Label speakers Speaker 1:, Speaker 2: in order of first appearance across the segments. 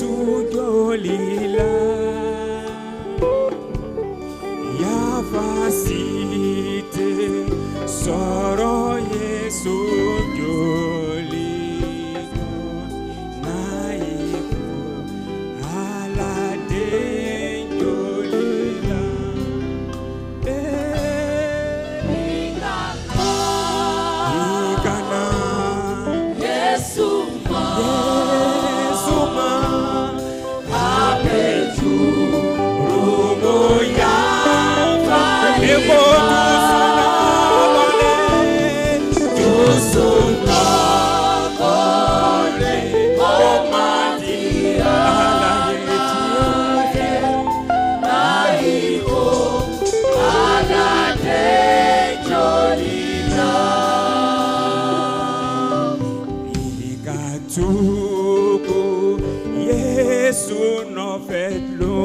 Speaker 1: Yesu jolila ya fasite soro Yesu jolila naiko alade jolila ikana
Speaker 2: Yesu
Speaker 1: Yesu no fait lo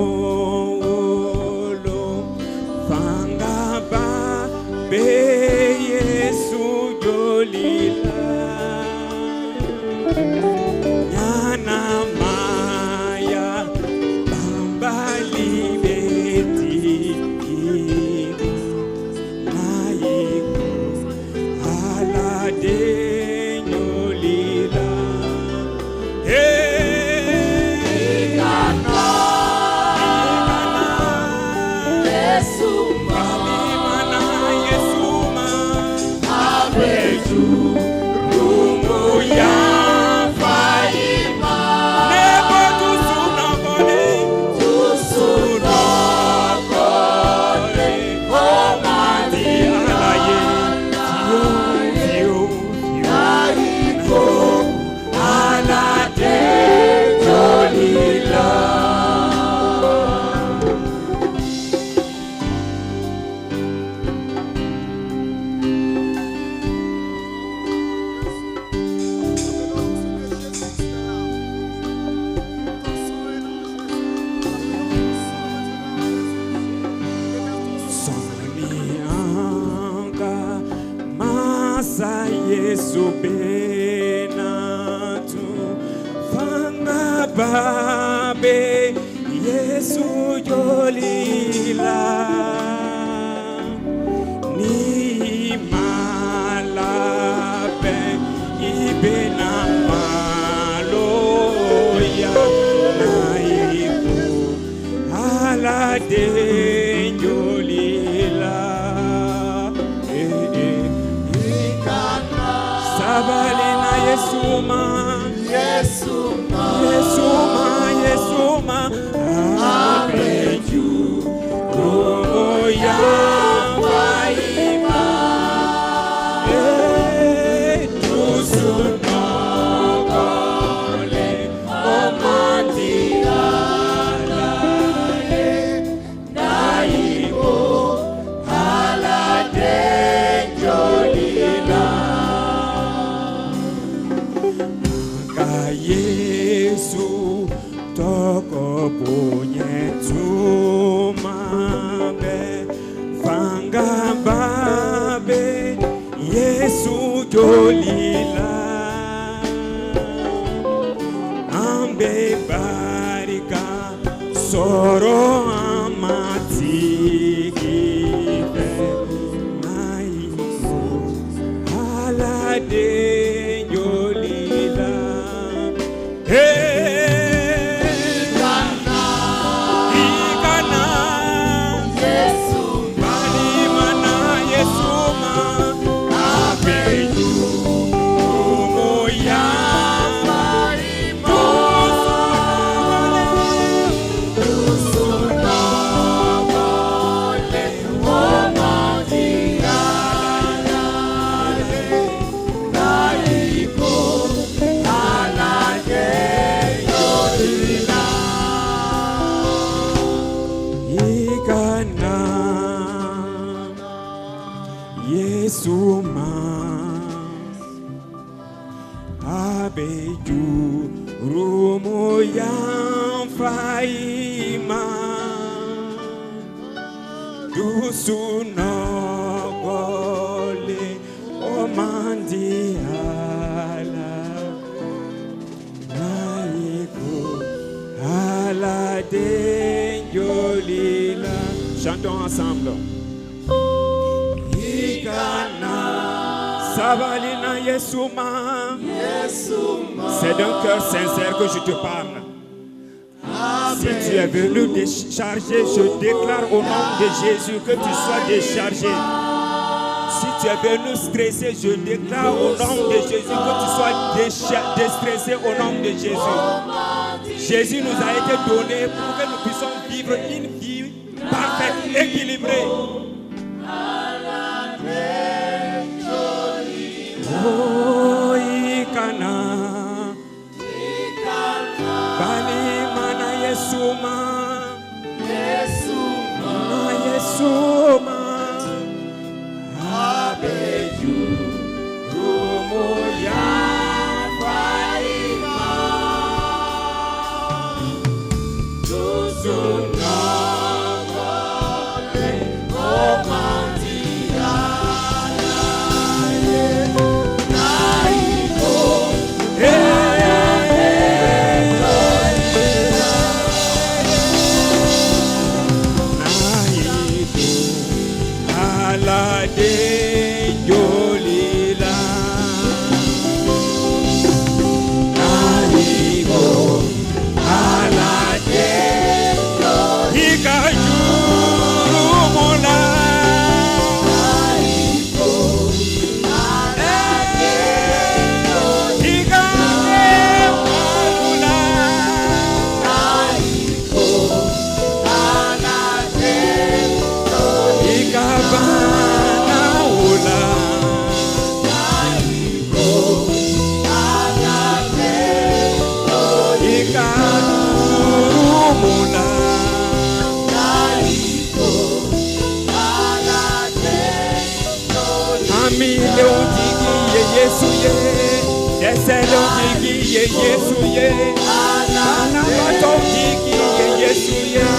Speaker 1: fanga ba be Yesu jolila nyana maya bambali beti naiko alade Yesu benatu fanga babe Yesu jolila ni malabe ibena maloya naiku alade jolila Sabalina Yesuma abeju roho ya faima tusuna kole omandiala naiko halade jolila Yesu toko punye tumabe fanga babe Yesu jolila ambe barika soro amatiki naiko halade Yesu ma abeju rumo ya faima dusu no gole o mandi ala naiko Chantons ensemble. Savalina Yesuma. C'est d'un cœur sincère que je te parle. Si tu es venu décharger, je déclare au nom de Jésus que tu sois déchargé. Si tu es venu stresser, je déclare au nom de Jésus que tu sois déstressé au nom de Jésus. Jésus nous a été donné pour que nous puissions vivre une vie parfaite, équilibrée. Oh, Ikana, Bani Mana Yesuma, Yesuma, Abeju, Rumoya, Farima, Tuzuna, Yesuye,